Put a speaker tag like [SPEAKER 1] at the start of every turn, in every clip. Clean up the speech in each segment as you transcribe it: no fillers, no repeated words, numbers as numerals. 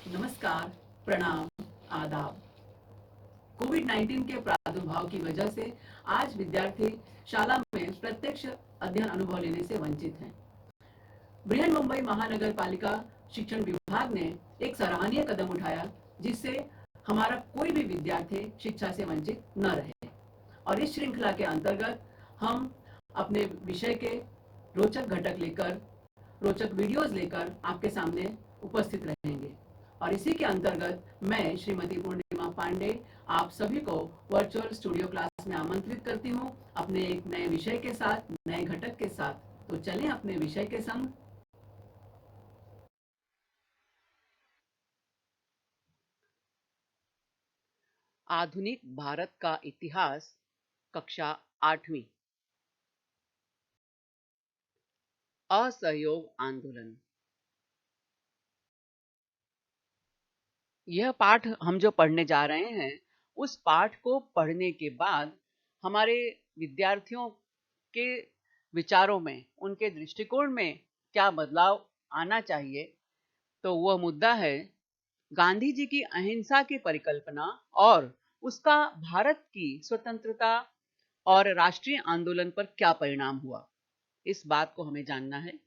[SPEAKER 1] नमस्कार, प्रणाम, आदाब। कोविड-19 के प्रादुर्भाव की वजह से आज विद्यार्थी शाला में प्रत्यक्ष अध्ययन अनुभव लेने से वंचित हैं। बृहन्मुंबई महानगर पालिका शिक्षण विभाग ने एक सराहनीय कदम उठाया, जिससे हमारा कोई भी विद्यार्थी शिक्षा से वंचित न रहे। और इस श्रृंखला के अंतर्गत हम अपने विषय के रोचक घटक लेकर, रोचक वीडियोस लेकर आपके सामने उपस्थित रहेंगे। और इसी के अंतर्गत मैं श्रीमती पूर्णिमा पांडे आप सभी को वर्चुअल स्टूडियो क्लास में आमंत्रित करती हूँ, अपने एक नए विषय के साथ, नए घटक के साथ। तो चलें अपने विषय के संग।
[SPEAKER 2] आधुनिक भारत का इतिहास, कक्षा 8वीं। असहयोग आंदोलन। यह पाठ हम जो पढ़ने जा रहे हैं, उस पाठ को पढ़ने के बाद हमारे विद्यार्थियों के विचारों में, उनके दृष्टिकोण में क्या बदलाव आना चाहिए, तो वह मुद्दा है गांधी जी की अहिंसा की परिकल्पना और उसका भारत की स्वतंत्रता और राष्ट्रीय आंदोलन पर क्या परिणाम हुआ। इस बात को हमें जानना है।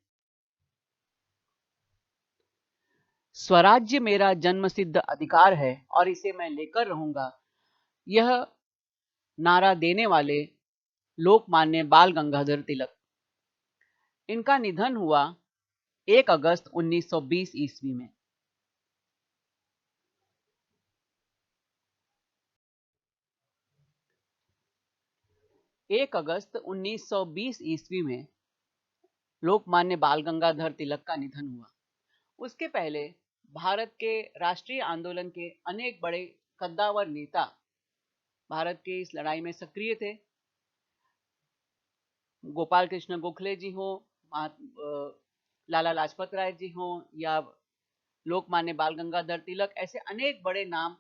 [SPEAKER 2] स्वराज्य मेरा जन्मसिद्ध अधिकार है और इसे मैं लेकर रहूंगा, यह नारा देने वाले लोकमान्य बाल गंगाधर तिलक। इनका निधन हुआ 1 अगस्त 1920 ईस्वी में। एक अगस्त 1920 ईस्वी में लोकमान्य बाल गंगाधर तिलक का निधन हुआ। उसके पहले भारत के राष्ट्रीय आंदोलन के अनेक बड़े कद्दावर नेता भारत के इस लड़ाई में सक्रिय थे। गोपाल कृष्ण गोखले जी हो, लाला लाजपत राय जी हो, या लोकमान्य बाल गंगाधर तिलक, ऐसे अनेक बड़े नाम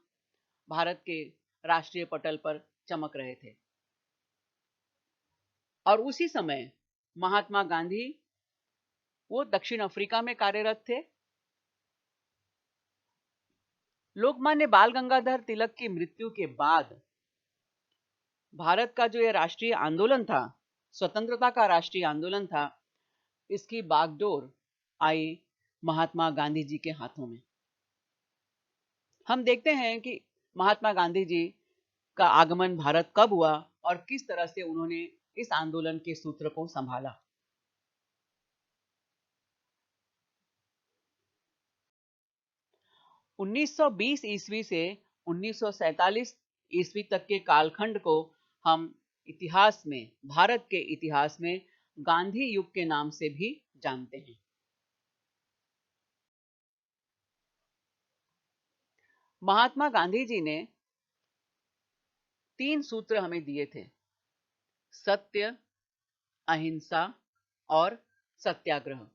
[SPEAKER 2] भारत के राष्ट्रीय पटल पर चमक रहे थे। और उसी समय महात्मा गांधी, वो दक्षिण अफ्रीका में कार्यरत थे। लोकमान्य बाल गंगाधर तिलक की मृत्यु के बाद भारत का जो यह राष्ट्रीय आंदोलन था, स्वतंत्रता का राष्ट्रीय आंदोलन था, इसकी बागडोर आई महात्मा गांधी जी के हाथों में। हम देखते हैं कि महात्मा गांधी जी का आगमन भारत कब हुआ और किस तरह से उन्होंने इस आंदोलन के सूत्र को संभाला। उन्नीस सौ 20 ईस्वी से 1947 ईस्वी तक के कालखंड को हम इतिहास में, भारत के इतिहास में गांधी युग के नाम से भी जानते हैं। महात्मा गांधी जी ने 3 सूत्र हमें दिए थे: सत्य, अहिंसा और सत्याग्रह।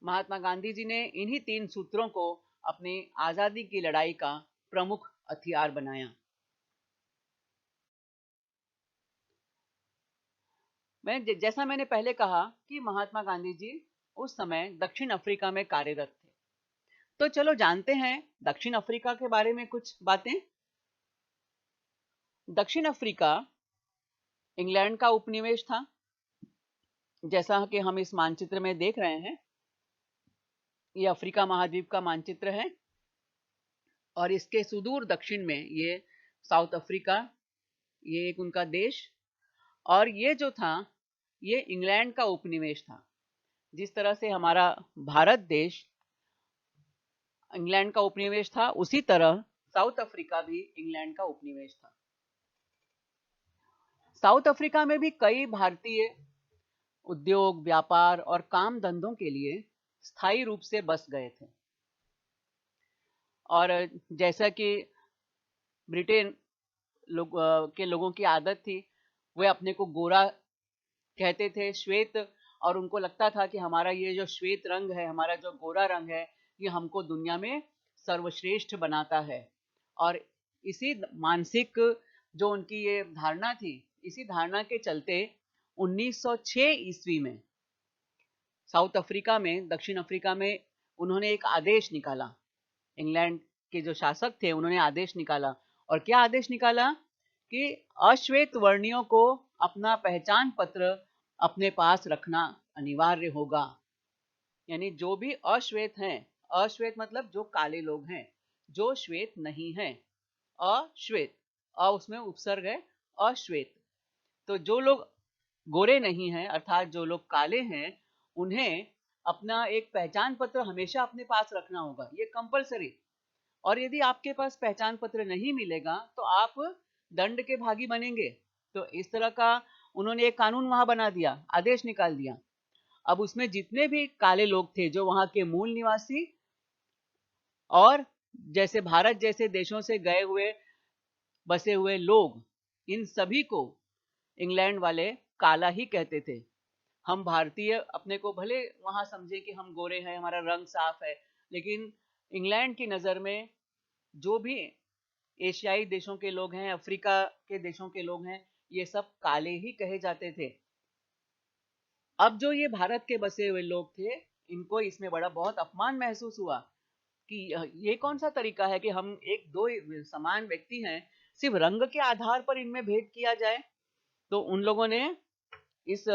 [SPEAKER 2] महात्मा गांधी जी ने इन्हीं 3 सूत्रों को अपनी आजादी की लड़ाई का प्रमुख हथियार बनाया। जैसा मैंने पहले कहा कि महात्मा गांधी जी उस समय दक्षिण अफ्रीका में कार्यरत थे। तो चलो जानते हैं दक्षिण अफ्रीका के बारे में कुछ बातें। दक्षिण अफ्रीका इंग्लैंड का उपनिवेश था, जैसा कि हम इस मानचित्र में देख रहे हैं। ये अफ्रीका महाद्वीप का मानचित्र है और इसके सुदूर दक्षिण में ये साउथ अफ्रीका, ये एक उनका देश, और ये जो था ये इंग्लैंड का उपनिवेश था। जिस तरह से हमारा भारत देश इंग्लैंड का उपनिवेश था, उसी तरह साउथ अफ्रीका भी इंग्लैंड का उपनिवेश था। साउथ अफ्रीका में भी कई भारतीय उद्योग, व्यापार और काम धंधों के लिए स्थायी रूप से बस गए थे। और जैसा कि ब्रिटेन के लोगों की आदत थी, वे अपने को गोरा कहते थे, श्वेत, और उनको लगता था कि हमारा ये जो श्वेत रंग है, हमारा जो गोरा रंग है, ये हमको दुनिया में सर्वश्रेष्ठ बनाता है। और इसी मानसिक जो उनकी ये धारणा थी, इसी धारणा के चलते 1906 ईस्वी में साउथ अफ्रीका में, दक्षिण अफ्रीका में उन्होंने एक आदेश निकाला इंग्लैंड के जो शासक थे उन्होंने आदेश निकाला। और क्या आदेश निकाला कि अश्वेत वर्णियों को अपना पहचान पत्र अपने पास रखना अनिवार्य होगा। यानी जो भी अश्वेत हैं, अश्वेत मतलब जो काले लोग हैं, जो श्वेत नहीं हैं, अश्वेत, उसमें उपसर्ग है अश्वेत। तो जो लोग गोरे नहीं हैं अर्थात जो लोग काले हैं, उन्हें अपना एक पहचान पत्र हमेशा अपने पास रखना होगा, ये कंपलसरी। और यदि आपके पास पहचान पत्र नहीं मिलेगा तो आप दंड के भागी बनेंगे। तो इस तरह का उन्होंने एक कानून वहां बना दिया, आदेश निकाल दिया। अब उसमें जितने भी काले लोग थे जो वहां के मूल निवासी और जैसे भारत जैसे देशों से गए हुए बसे हुए लोग, इन सभी को इंग्लैंड वाले काला ही कहते थे। हम भारतीय अपने को भले वहां समझे कि हम गोरे हैं, हमारा रंग साफ है, लेकिन इंग्लैंड की नजर में जो भी एशियाई देशों के लोग हैं, अफ्रीका के देशों के लोग हैं, ये सब काले ही कहे जाते थे। अब जो ये भारत के बसे हुए लोग थे, इनको इसमें बड़ा बहुत अपमान महसूस हुआ कि ये कौन सा तरीका है कि हम एक दो समान व्यक्ति हैं, सिर्फ रंग के आधार पर इनमें भेद किया जाए। तो उन लोगों ने इस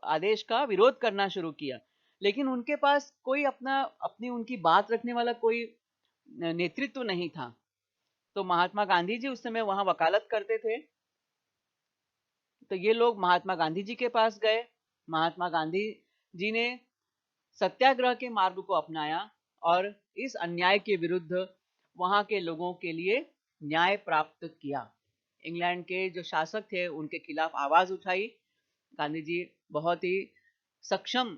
[SPEAKER 2] आदेश का विरोध करना शुरू किया, लेकिन उनके पास कोई अपनी उनकी बात रखने वाला कोई नेतृत्व नहीं था। तो महात्मा गांधी जी उस समय वहां वकालत करते थे। तो ये लोग महात्मा गांधी जी के पास गए। महात्मा गांधी जी ने सत्याग्रह के मार्ग को अपनाया और इस अन्याय के विरुद्ध वहां के लोगों के लिए न्याय प्राप्त किया। इंग्लैंड के जो शासक थे उनके खिलाफ आवाज उठाई। गांधी जी बहुत ही सक्षम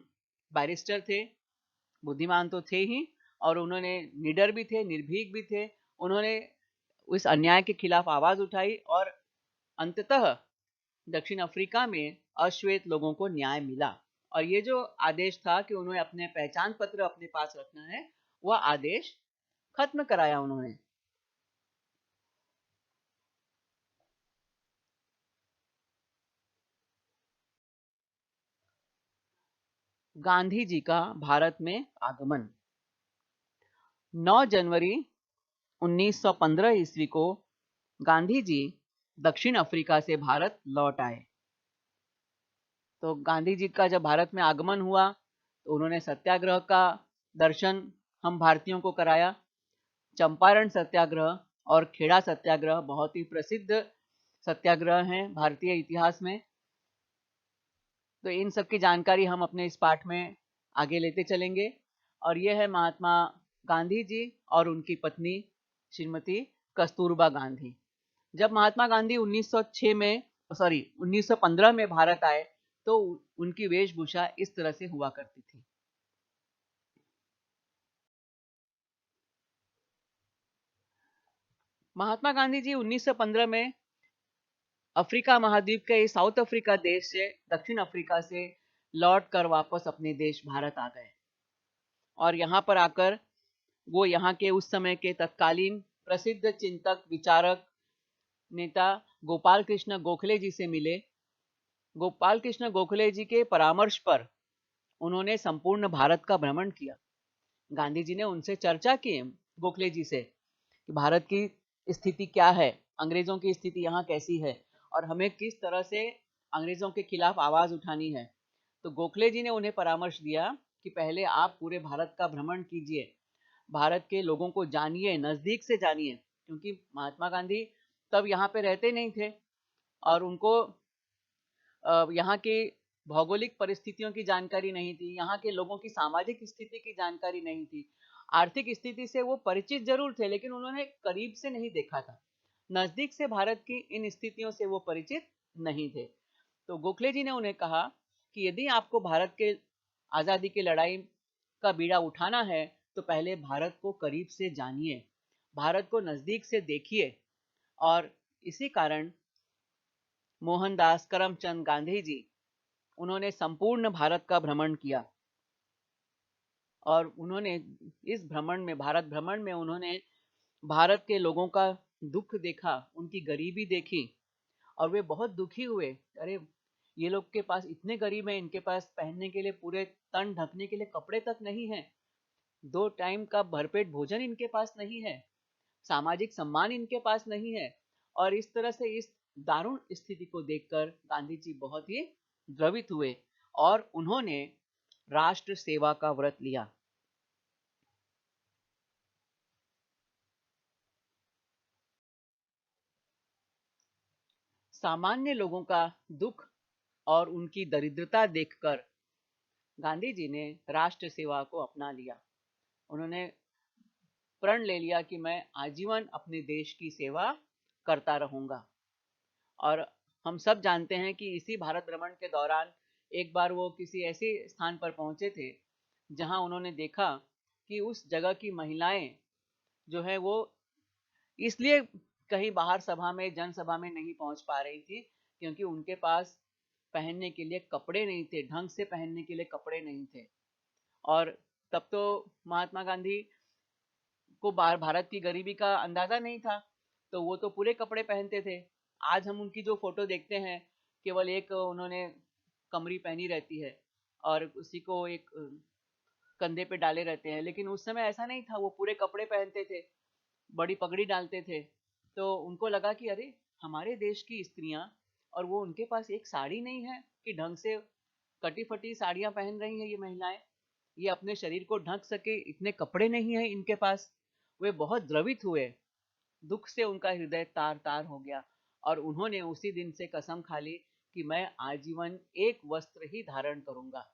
[SPEAKER 2] बैरिस्टर थे, बुद्धिमान तो थे ही, और उन्होंने निडर भी थे, निर्भीक भी थे। उन्होंने उस अन्याय के खिलाफ आवाज उठाई और अंततः दक्षिण अफ्रीका में अश्वेत लोगों को न्याय मिला। और ये जो आदेश था कि उन्हें अपने पहचान पत्र अपने पास रखना है, वह आदेश खत्म कराया उन्होंने। गांधी जी का भारत में आगमन 9 जनवरी 1915 ईस्वी को गांधी जी दक्षिण अफ्रीका से भारत लौट आए। तो गांधी जी का जब भारत में आगमन हुआ तो उन्होंने सत्याग्रह का दर्शन हम भारतीयों को कराया। चंपारण सत्याग्रह और खेड़ा सत्याग्रह बहुत ही प्रसिद्ध सत्याग्रह हैं भारतीय इतिहास में। तो इन सब की जानकारी हम अपने इस पाठ में आगे लेते चलेंगे। और यह है महात्मा गांधी जी और उनकी पत्नी श्रीमती कस्तूरबा गांधी। जब महात्मा गांधी 1915 में भारत आए तो उनकी वेशभूषा इस तरह से हुआ करती थी। महात्मा गांधी जी 1915 में अफ्रीका महाद्वीप के साउथ अफ्रीका देश से, दक्षिण अफ्रीका से लौट कर वापस अपने देश भारत आ गए। और यहाँ पर आकर वो यहाँ के उस समय के तत्कालीन प्रसिद्ध चिंतक, विचारक, नेता गोपाल कृष्ण गोखले जी से मिले। गोपाल कृष्ण गोखले जी के परामर्श पर उन्होंने संपूर्ण भारत का भ्रमण किया। गांधी जी ने उनसे चर्चा की, गोखले जी से, कि भारत की स्थिति क्या है, अंग्रेजों की स्थिति यहाँ कैसी है और हमें किस तरह से अंग्रेजों के खिलाफ आवाज उठानी है। तो गोखले जी ने उन्हें परामर्श दिया कि पहले आप पूरे भारत का भ्रमण कीजिए, भारत के लोगों को जानिए, नजदीक से जानिए, क्योंकि महात्मा गांधी तब यहाँ पे रहते नहीं थे और उनको यहाँ की भौगोलिक परिस्थितियों की जानकारी नहीं थी, यहाँ के लोगों की सामाजिक स्थिति की जानकारी नहीं थी। आर्थिक स्थिति से वो परिचित जरूर थे, लेकिन उन्होंने करीब से नहीं देखा था, नजदीक से भारत की इन स्थितियों से वो परिचित नहीं थे। तो गोखले जी ने उन्हें कहा कि यदि आपको भारत के आज़ादी की लड़ाई का बीड़ा उठाना है तो पहले भारत को करीब से जानिए, भारत को नजदीक से देखिए। और इसी कारण मोहनदास करमचंद गांधी जी, उन्होंने संपूर्ण भारत का भ्रमण किया और उन्होंने इस भ्रमण में, भारत भ्रमण में, उन्होंने भारत के लोगों का दुख देखा, उनकी गरीबी देखी और वे बहुत दुखी हुए। अरे ये लोग के पास इतने गरीब हैं, इनके पास पहनने के लिए, पूरे तन ढकने के लिए कपड़े तक नहीं है। 2 टाइम का भरपेट भोजन इनके पास नहीं है, सामाजिक सम्मान इनके पास नहीं है। और इस तरह से इस दारुण स्थिति को देखकर गांधी जी बहुत ही द्रवित हुए और उन्होंने राष्ट्र सेवा का व्रत लिया। सामान्य लोगों का दुख और उनकी दरिद्रता देखकर गांधी जी ने राष्ट्र सेवा को अपना लिया। उन्होंने प्रण ले लिया कि मैं आजीवन अपने देश की सेवा करता रहूंगा। और हम सब जानते हैं कि इसी भारत भ्रमण के दौरान एक बार वो किसी ऐसे स्थान पर पहुंचे थे जहां उन्होंने देखा कि उस जगह की महिलाएं जो है वो इसलिए कहीं बाहर सभा में जनसभा में नहीं पहुंच पा रही थी क्योंकि उनके पास पहनने के लिए कपड़े नहीं थे, ढंग से पहनने के लिए कपड़े नहीं थे। और तब तो महात्मा गांधी को भारत की गरीबी का अंदाजा नहीं था, तो वो तो पूरे कपड़े पहनते थे। आज हम उनकी जो फोटो देखते हैं केवल एक उन्होंने कमरी पहनी रहती है और उसी को एक कंधे पे डाले रहते हैं, लेकिन उस समय ऐसा नहीं था, वो पूरे कपड़े पहनते थे, बड़ी पगड़ी डालते थे। तो उनको लगा कि अरे हमारे देश की स्त्रियां, और वो उनके पास एक साड़ी नहीं है कि ढंग से कटी फटी साड़ियां पहन रही हैं ये महिलाएं, ये अपने शरीर को ढक सके इतने कपड़े नहीं है इनके पास। वे बहुत द्रवित हुए, दुख से उनका हृदय तार तार हो गया और उन्होंने उसी दिन से कसम खा ली कि मैं आजीवन एक वस्त्र ही धारण करूंगा।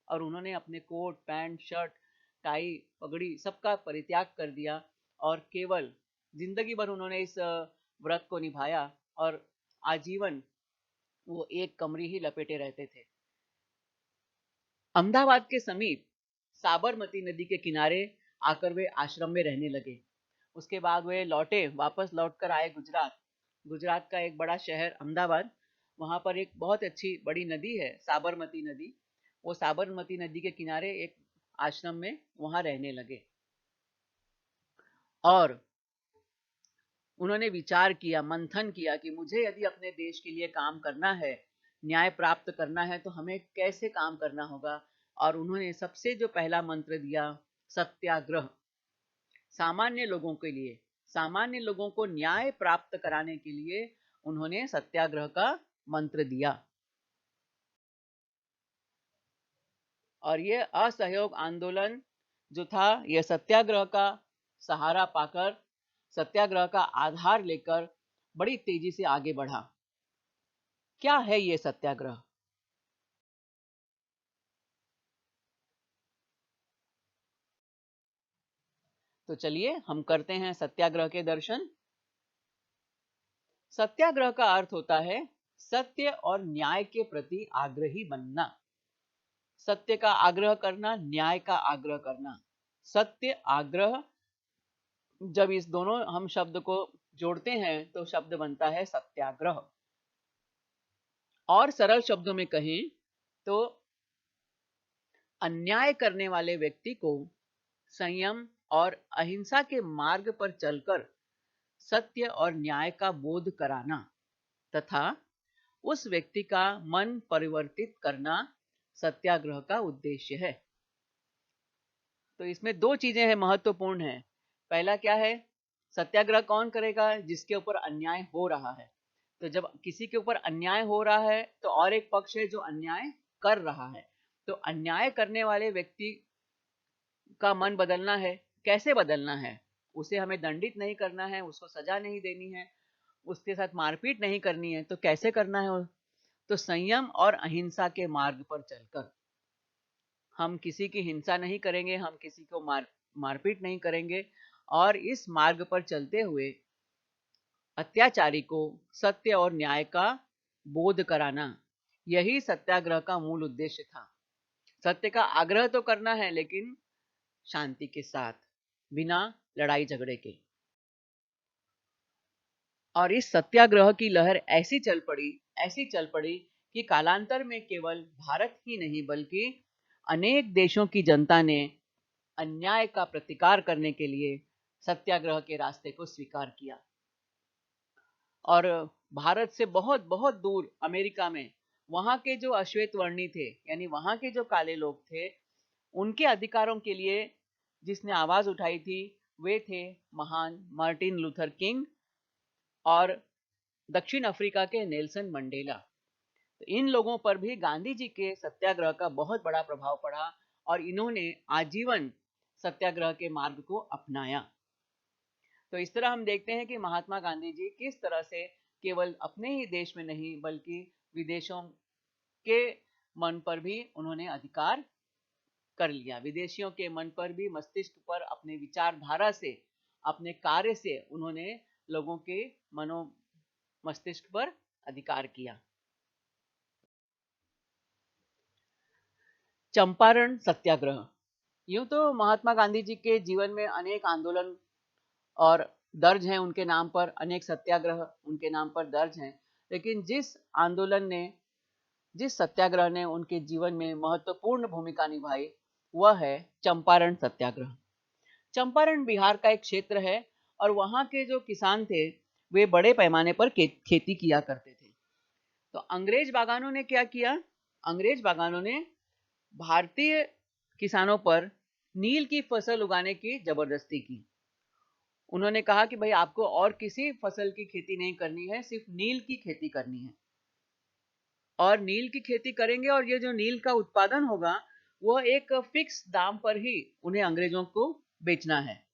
[SPEAKER 2] और उन्होंने अपने कोट पैंट शर्ट टाई पगड़ी सबका परित्याग कर दिया और केवल जिंदगी भर उन्होंने इस व्रत को निभाया और आजीवन वो एक कमरी ही लपेटे रहते थे। अहमदाबाद के समीप साबरमती नदी के किनारे आकर वे आश्रम में रहने लगे। उसके बाद वे वापस लौटकर आए गुजरात। गुजरात का एक बड़ा शहर अहमदाबाद, वहां पर एक बहुत अच्छी बड़ी नदी है साबरमती नदी। वो साबरमती नदी के किनारे एक आश्रम में वहां रहने लगे और उन्होंने विचार किया, मंथन किया कि मुझे यदि अपने देश के लिए काम करना है, न्याय प्राप्त करना है, तो हमें कैसे काम करना होगा। और उन्होंने सबसे जो पहला मंत्र दिया, सत्याग्रह। सामान्य लोगों के लिए, सामान्य लोगों को न्याय प्राप्त कराने के लिए उन्होंने सत्याग्रह का मंत्र दिया। और ये असहयोग आंदोलन जो था, यह सत्याग्रह का सहारा पाकर, सत्याग्रह का आधार लेकर बड़ी तेजी से आगे बढ़ा। क्या है ये सत्याग्रह? तो चलिए हम करते हैं सत्याग्रह के दर्शन। सत्याग्रह का अर्थ होता है सत्य और न्याय के प्रति आग्रही बनना। सत्य का आग्रह करना, न्याय का आग्रह करना। सत्य, आग्रह, जब इस दोनों हम शब्द को जोड़ते हैं तो शब्द बनता है सत्याग्रह। और सरल शब्दों में कहें तो अन्याय करने वाले व्यक्ति को संयम और अहिंसा के मार्ग पर चलकर सत्य और न्याय का बोध कराना तथा उस व्यक्ति का मन परिवर्तित करना सत्याग्रह का उद्देश्य है। तो इसमें दो चीजें हैं, महत्वपूर्ण है। पहला क्या है, सत्याग्रह कौन करेगा? जिसके ऊपर अन्याय हो रहा है। तो जब किसी के ऊपर अन्याय हो रहा है तो और एक पक्ष है जो अन्याय कर रहा है, तो अन्याय करने वाले व्यक्ति का मन बदलना है। कैसे बदलना है? उसे हमें दंडित नहीं करना है, उसको सजा नहीं देनी है, उसके साथ मारपीट नहीं करनी है। तो कैसे करना है? तो संयम और अहिंसा के मार्ग पर चलकर। हम किसी की हिंसा नहीं करेंगे, हम किसी को मारपीट नहीं करेंगे और इस मार्ग पर चलते हुए अत्याचारी को सत्य और न्याय का बोध कराना, यही सत्याग्रह का मूल उद्देश्य था। सत्य का आग्रह तो करना है लेकिन शांति के साथ, बिना लड़ाई झगड़े के। और इस सत्याग्रह की लहर ऐसी चल पड़ी कि कालांतर में केवल भारत ही नहीं बल्कि अनेक देशों की जनता ने अन्याय का प्रतिकार करने के लिए सत्याग्रह के रास्ते को स्वीकार किया। और भारत से बहुत बहुत दूर अमेरिका में वहां के जो अश्वेत वर्णी थे, यानी वहां के जो काले लोग थे, उनके अधिकारों के लिए जिसने आवाज उठाई थी वे थे महान मार्टिन लूथर किंग और दक्षिण अफ्रीका के नेल्सन मंडेला। तो इन लोगों पर भी गांधी जी के सत्याग्रह का बहुत बड़ा प्रभाव पड़ा और इन्होंने आजीवन सत्याग्रह के मार्ग को अपनाया। तो इस तरह हम देखते हैं कि महात्मा गांधी जी किस तरह से केवल अपने ही देश में नहीं बल्कि विदेशों के मन पर भी उन्होंने अधिकार कर लिया। विदेशियों के मन पर भी, मस्तिष्क पर, अपने विचारधारा से, अपने कार्य से उन्होंने लोगों के मनो मस्तिष्क पर अधिकार किया। चंपारण सत्याग्रह। यूं तो महात्मा गांधी जी के जीवन में अनेक आंदोलन और दर्ज हैं, उनके नाम पर अनेक सत्याग्रह उनके नाम पर दर्ज हैं, लेकिन जिस सत्याग्रह ने उनके जीवन में महत्वपूर्ण भूमिका निभाई वह है चंपारण सत्याग्रह। चंपारण बिहार का एक क्षेत्र है और वहाँ के जो किसान थे वे बड़े पैमाने पर खेती किया करते थे। तो अंग्रेज बागानों ने क्या किया? अंग्रेज बागानों ने भारतीय किसानों पर नील की फसल उगाने की जबरदस्ती की। उन्होंने कहा कि भाई आपको और किसी फसल की खेती नहीं करनी है, सिर्फ नील की खेती करनी है और नील की खेती करेंगे और ये जो नील का उत्पादन होगा वह एक फिक्स दाम पर ही उन्हें अंग्रेजों को बेचना है।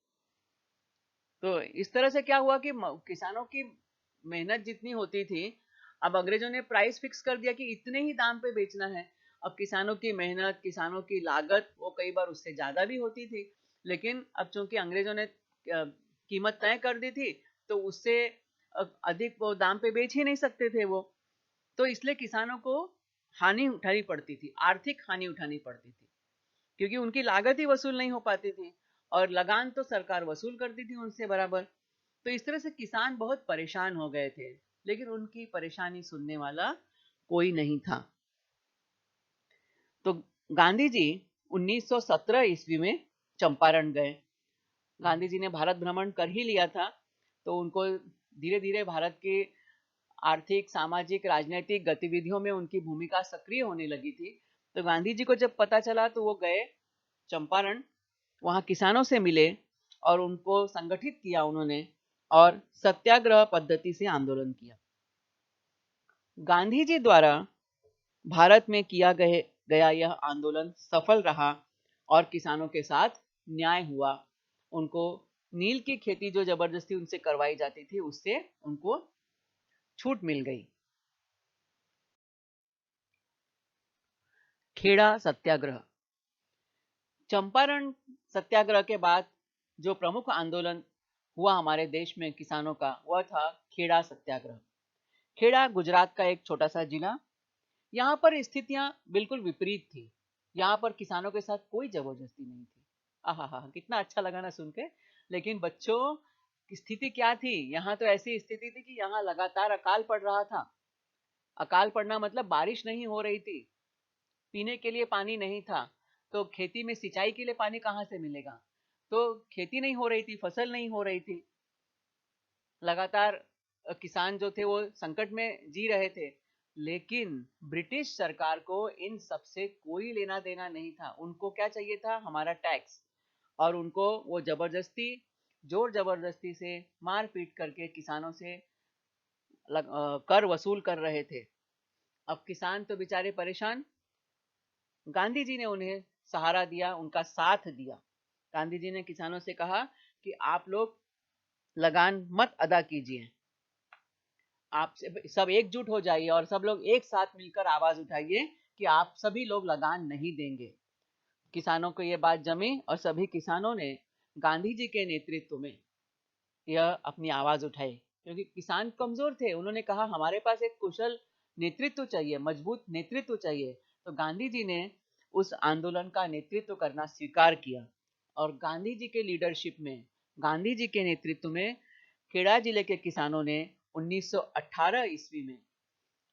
[SPEAKER 2] तो इस तरह से क्या हुआ कि किसानों की मेहनत जितनी होती थी, अब अंग्रेजों ने प्राइस फिक्स कर दिया कि इतने ही दाम पे बेचना है। अब किसानों की मेहनत, किसानों की लागत वो कई बार उससे ज्यादा भी होती थी, लेकिन अब चूंकि अंग्रेजों ने कीमत तय कर दी थी तो उससे अधिक वो दाम पे बेच ही नहीं सकते थे वो। तो इसलिए किसानों को हानि उठानी पड़ती थी, आर्थिक हानि उठानी पड़ती थी, क्योंकि उनकी लागत ही वसूल नहीं हो पाती थी और लगान तो सरकार वसूल करती थी उनसे बराबर। तो इस तरह से किसान बहुत परेशान हो गए थे, लेकिन उनकी परेशानी सुनने वाला कोई नहीं था। तो गांधी जी 1917 ईस्वी में चंपारण गए। गांधी जी ने भारत भ्रमण कर ही लिया था, तो उनको धीरे धीरे भारत की आर्थिक, सामाजिक, राजनीतिक गतिविधियों में उनकी भूमिका सक्रिय होने लगी थी। तो गांधी जी को जब पता चला तो वो गए चंपारण, वहां किसानों से मिले और उनको संगठित किया उन्होंने और सत्याग्रह पद्धति से आंदोलन किया। गांधी जी द्वारा भारत में किया गया यह आंदोलन सफल रहा और किसानों के साथ न्याय हुआ। उनको नील की खेती जो जबरदस्ती उनसे करवाई जाती थी उससे उनको छूट मिल गई। खेड़ा सत्याग्रह। चंपारण सत्याग्रह के बाद जो प्रमुख आंदोलन हुआ हमारे देश में किसानों का वह था खेड़ा सत्याग्रह। खेड़ा गुजरात का एक छोटा सा जिला। यहाँ पर स्थितियां बिल्कुल विपरीत थी। यहाँ पर किसानों के साथ कोई जबरदस्ती नहीं थी। आहा, कितना अच्छा लगा ना सुन के। लेकिन बच्चों की स्थिति क्या थी? यहाँ तो ऐसी स्थिति थी कि यहाँ लगातार अकाल पड़ रहा था। अकाल पड़ना मतलब बारिश नहीं हो रही थी, पीने के लिए पानी नहीं था, तो खेती में सिंचाई के लिए पानी कहाँ से मिलेगा? तो खेती नहीं हो रही थी, फसल नहीं हो रही थी, लगातार किसान जो थे वो संकट में जी रहे थे। लेकिन ब्रिटिश सरकार को इन सब से कोई लेना देना नहीं था। उनको क्या चाहिए था? हमारा टैक्स। और उनको वो जबरदस्ती, जोर जबरदस्ती से मार पीट करके किसानों से कर वसूल कर रहे थे। अब किसान तो बेचारे परेशान। गांधी जी ने उन्हें सहारा दिया, उनका साथ दिया। गांधी जी ने किसानों से कहा कि आप लोग लगान मत अदा कीजिए, आप सब एकजुट हो जाइए और सब लोग एक साथ मिलकर आवाज उठाइए कि आप सभी लोग लगान नहीं देंगे। किसानों को ये बात जमी और सभी किसानों ने गांधी जी के नेतृत्व में यह अपनी आवाज उठाई, क्योंकि किसान कमजोर थे। उन्होंने कहा हमारे पास एक कुशल नेतृत्व चाहिए, मजबूत नेतृत्व चाहिए। तो गांधी जी ने उस आंदोलन का नेतृत्व करना स्वीकार किया और गांधी जी के लीडरशिप में, गांधी जी के नेतृत्व में खेड़ा जिले के किसानों ने 1918 ईस्वी में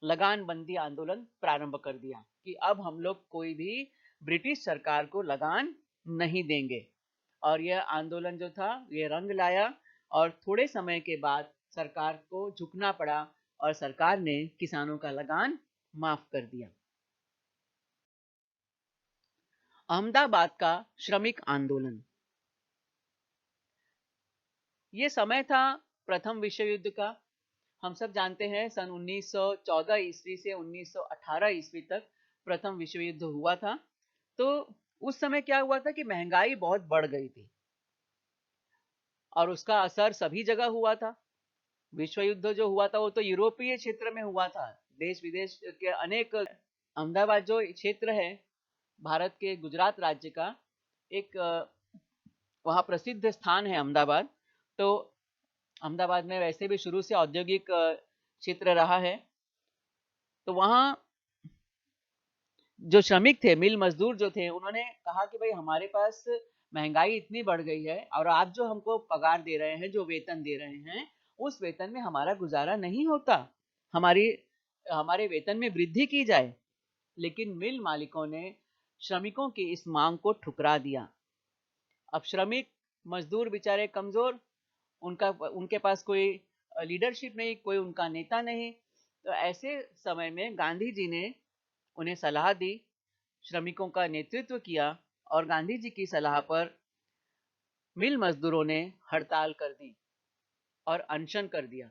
[SPEAKER 2] लगान बंदी आंदोलन प्रारंभ कर दिया कि अब हम लोग कोई भी ब्रिटिश सरकार को लगान नहीं देंगे। और यह आंदोलन जो था ये रंग लाया और थोड़े समय के बाद सरकार को झुकना पड़ा और सरकार ने किसानों का लगान माफ कर दिया। अहमदाबाद का श्रमिक आंदोलन। ये समय था प्रथम विश्व युद्ध का। हम सब जानते हैं सन 1914 ईस्वी से 1918 ईस्वी तक प्रथम विश्व युद्ध हुआ था। तो उस समय क्या हुआ था कि महंगाई बहुत बढ़ गई थी और उसका असर सभी जगह हुआ था। विश्व युद्ध जो हुआ था वो तो यूरोपीय क्षेत्र में हुआ था। देश विदेश के अनेक अहमदाबाद जो क्षेत्र है भारत के गुजरात राज्य का एक वहाँ प्रसिद्ध स्थान है अहमदाबाद। तो अहमदाबाद में वैसे भी शुरू से औद्योगिक क्षेत्र रहा है। तो वहाँ जो श्रमिक थे, मिल मजदूर जो थे, उन्होंने कहा कि भाई हमारे पास महंगाई इतनी बढ़ गई है और आप जो हमको पगार दे रहे हैं, जो वेतन दे रहे हैं, उस वेतन में हमारा गुजारा नहीं होता। हमारी हमारे वेतन में वृद्धि की जाए। लेकिन मिल मालिकों ने श्रमिकों की इस मांग को ठुकरा दिया। अब श्रमिक मजदूर बेचारे कमजोर, उनके पास कोई लीडरशिप नहीं, कोई उनका नेता नहीं। तो ऐसे समय में गांधी जी ने उन्हें सलाह दी, श्रमिकों का नेतृत्व किया और गांधी जी की सलाह पर मिल मजदूरों ने हड़ताल कर दी और अनशन कर दिया।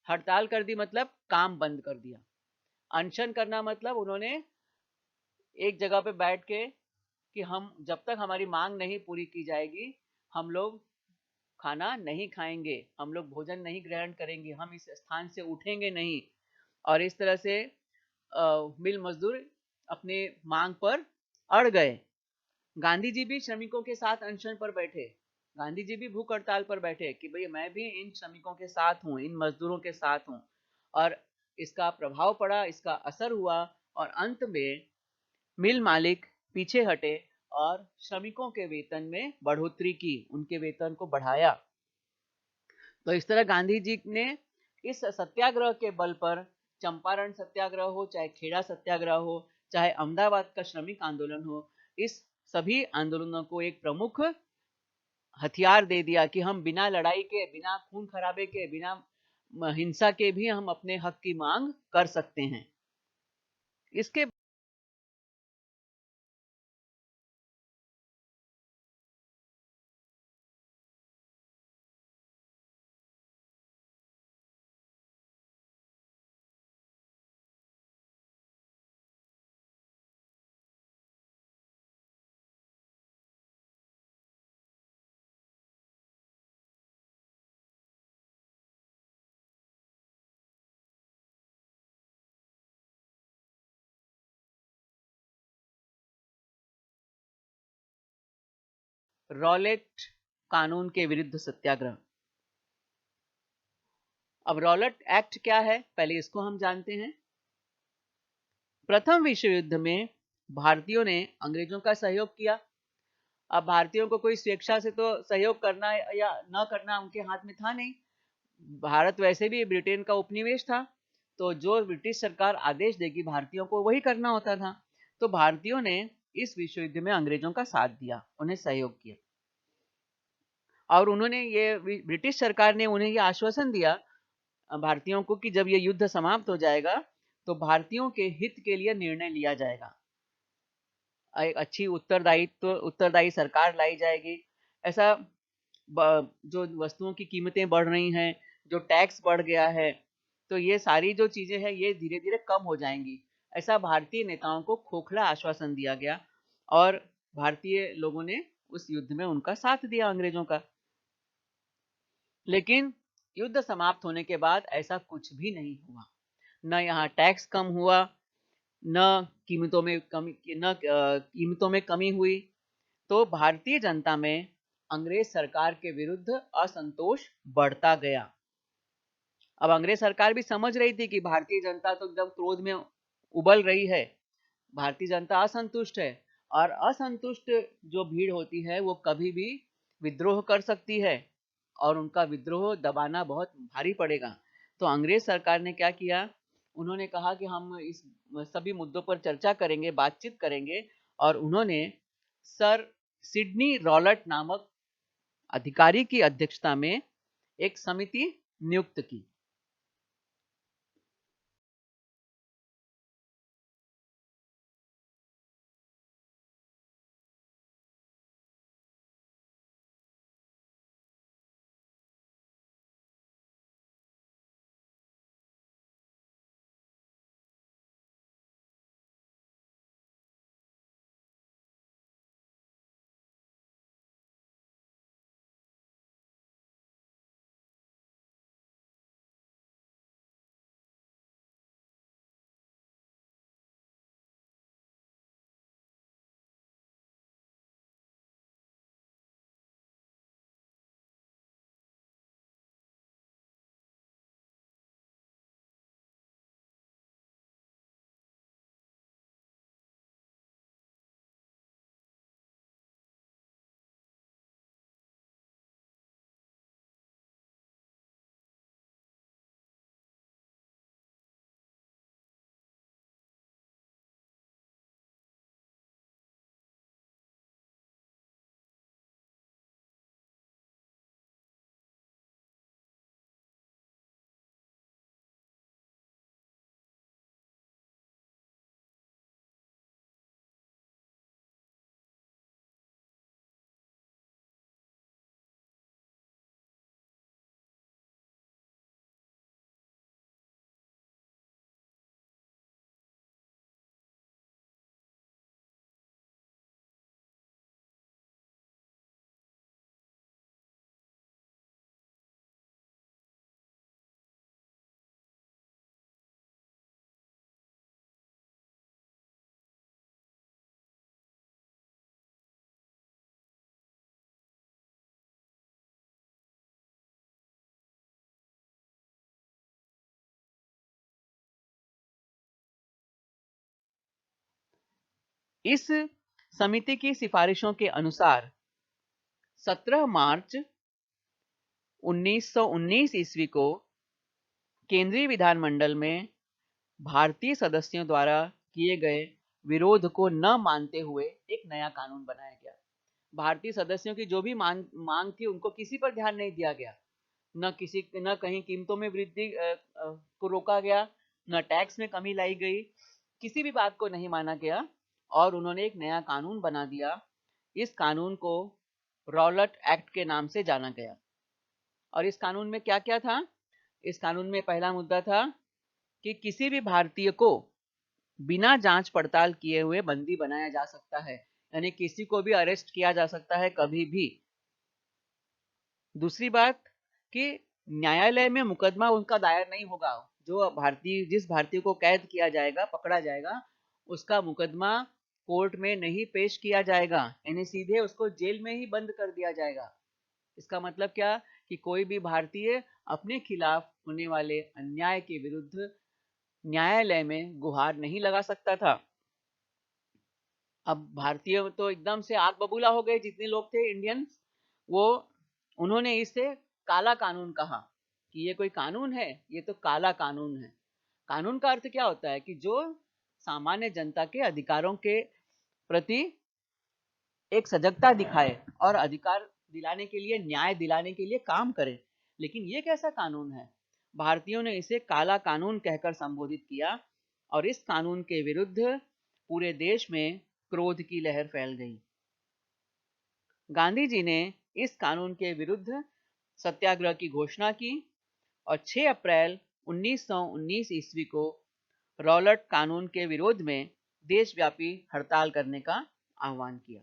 [SPEAKER 2] हड़ताल कर दी मतलब काम बंद कर दिया। अनशन करना मतलब उन्होंने एक जगह पे बैठ के कि हम जब तक हमारी मांग नहीं पूरी की जाएगी, हम लोग खाना नहीं खाएंगे, हम लोग भोजन नहीं ग्रहण करेंगे, हम इस स्थान से उठेंगे नहीं। और इस तरह से मिल मजदूर अपने मांग पर अड़ गए। गांधी जी भी श्रमिकों के साथ अनशन पर बैठे। गांधी जी भी भूख हड़ताल पर बैठे कि भाई मैं भी इन श्रमिकों के साथ हूँ, इन मजदूरों के साथ हूँ। और इसका प्रभाव पड़ा, इसका असर हुआ और अंत में मिल मालिक पीछे हटे और श्रमिकों के वेतन में बढ़ोतरी की, उनके वेतन को बढ़ाया। तो इस तरह गांधी जी ने इस सत्याग्रह के बल पर, चंपारण सत्याग्रह हो, चाहे खेड़ा सत्याग्रह हो, चाहे अहमदाबाद का श्रमिक आंदोलन हो, इस सभी आंदोलनों को एक प्रमुख हथियार दे दिया कि हम बिना लड़ाई के, बिना खून खराबे के, बिना हिंसा के भी हम अपने हक की मांग कर सकते हैं। इसके रॉलेट कानून के विरुद्ध सत्याग्रह। अब रॉलेट एक्ट क्या है, पहले इसको हम जानते हैं। प्रथम विश्व युद्ध में भारतीयों ने अंग्रेजों का सहयोग किया। अब भारतीयों को कोई स्वेच्छा से तो सहयोग करना या न करना उनके हाथ में था नहीं। भारत वैसे भी ब्रिटेन का उपनिवेश था, तो जो ब्रिटिश सरकार आदेश देगी भारतीयों को वही करना होता था। तो भारतीयों ने इस विश्व युद्ध में अंग्रेजों का साथ दिया, उन्हें सहयोग किया। और उन्होंने ये ब्रिटिश सरकार ने उन्हें ये आश्वासन दिया भारतीयों को कि जब ये युद्ध समाप्त हो जाएगा तो भारतीयों के हित के लिए निर्णय लिया जाएगा, एक अच्छी उत्तरदायी सरकार लाई जाएगी। ऐसा जो वस्तुओं की कीमतें बढ़ रही हैं, जो टैक्स बढ़ गया है, तो ये सारी जो चीजें हैं ये धीरे धीरे कम हो जाएंगी, ऐसा भारतीय नेताओं को खोखला आश्वासन दिया गया। और भारतीय लोगों ने उस युद्ध में उनका साथ दिया अंग्रेजों का। लेकिन युद्ध समाप्त होने के बाद ऐसा कुछ भी नहीं हुआ। न यहाँ टैक्स कम हुआ, न कीमतों में कमी हुई। तो भारतीय जनता में अंग्रेज सरकार के विरुद्ध असंतोष बढ़ता गया। अब अंग्रेज सरकार भी समझ रही थी कि भारतीय जनता तो एकदम क्रोध में उबल रही है, भारतीय जनता असंतुष्ट है, और असंतुष्ट जो भीड़ होती है वो कभी भी विद्रोह कर सकती है और उनका विद्रोह दबाना बहुत भारी पड़ेगा। तो अंग्रेज सरकार ने क्या किया, उन्होंने कहा कि हम इस सभी मुद्दों पर चर्चा करेंगे, बातचीत करेंगे। और उन्होंने सर सिडनी रॉलेट नामक अधिकारी की अध्यक्षता में एक समिति नियुक्त की। इस समिति की सिफारिशों के अनुसार 17 मार्च 1919 ईस्वी को केंद्रीय विधानमंडल में भारतीय सदस्यों द्वारा किए गए विरोध को न मानते हुए एक नया कानून बनाया गया। भारतीय सदस्यों की जो भी मांग थी उनको किसी पर ध्यान नहीं दिया गया। न कहीं कीमतों में वृद्धि को रोका गया, न टैक्स में कमी लाई गई, किसी भी बात को नहीं माना गया और उन्होंने एक नया कानून बना दिया। इस कानून को रॉलट एक्ट के नाम से जाना गया। और इस कानून में क्या क्या था? इस कानून में पहला मुद्दा था कि किसी भी भारतीय को बिना जांच पड़ताल किए हुए बंदी बनाया जा सकता है, यानी किसी को भी अरेस्ट किया जा सकता है कभी भी। दूसरी बात कि न्यायालय में मुकदमा उनका दायर नहीं होगा। जिस भारतीय को कैद किया जाएगा, पकड़ा जाएगा, उसका मुकदमा कोर्ट में नहीं पेश किया जाएगा, यानी सीधे उसको जेल में ही बंद कर दिया जाएगा। इसका मतलब क्या कि कोई भी भारतीय अपने खिलाफ होने वाले अन्याय के विरुद्ध न्यायालय में गुहार नहीं लगा सकता था। अब भारतीय तो एकदम से आग बबूला हो गए, जितने लोग थे इंडियंस, उन्होंने इसे काला कानून कहा कि ये कोई कानून है, ये तो काला कानून है। कानून का अर्थ क्या होता है कि जो सामान्य जनता के अधिकारों के प्रति एक सजगता दिखाए और अधिकार दिलाने के लिए, न्याय दिलाने के लिए काम करे। लेकिन ये कैसा कानून है? भारतीयों ने इसे काला कानून कहकर संबोधित किया और इस कानून के विरुद्ध पूरे देश में क्रोध की लहर फैल गई। गांधी जी ने इस कानून के विरुद्ध सत्याग्रह की घोषणा की और 6 अप्रैल 1919 ईस्वी को रॉलट कानून के विरोध में देशव्यापी हड़ताल करने का आह्वान किया।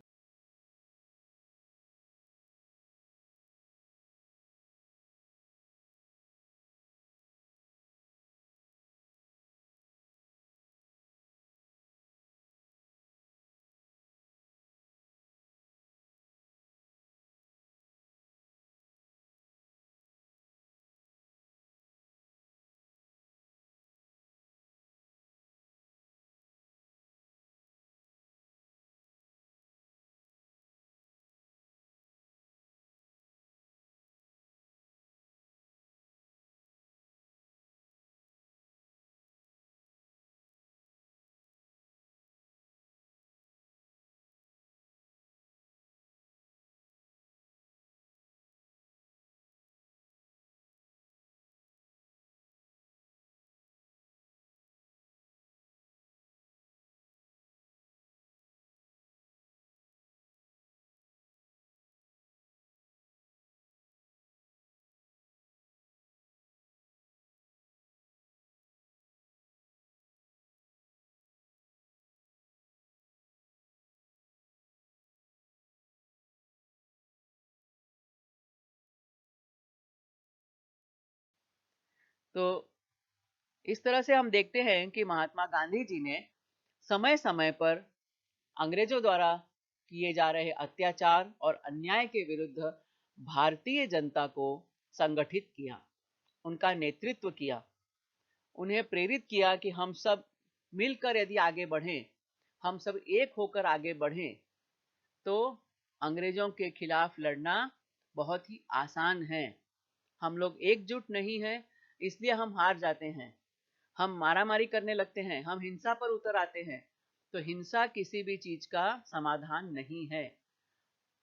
[SPEAKER 2] तो इस तरह से हम देखते हैं कि महात्मा गांधी जी ने समय समय पर अंग्रेजों द्वारा किए जा रहे अत्याचार और अन्याय के विरुद्ध भारतीय जनता को संगठित किया, उनका नेतृत्व किया, उन्हें प्रेरित किया कि हम सब मिलकर यदि आगे बढ़ें, हम सब एक होकर आगे बढ़ें, तो अंग्रेजों के खिलाफ लड़ना बहुत ही आसान है। हम लोग एकजुट नहीं हैं, इसलिए हम हार जाते हैं। हम मारामारी करने लगते हैं, हम हिंसा पर उतर आते हैं, तो हिंसा किसी भी चीज का समाधान नहीं है।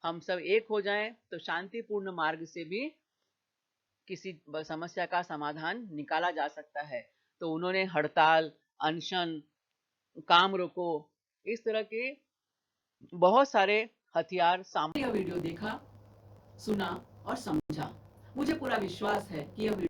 [SPEAKER 2] हम सब एक हो जाएं तो शांतिपूर्ण मार्ग से भी किसी समस्या का समाधान निकाला जा सकता है। तो उन्होंने हड़ताल, अनशन, काम रोको, इस तरह के बहुत सारे हथियार
[SPEAKER 1] यह वीडियो देखा, सुना और समझा। मुझे पूरा विश्वास है कि यह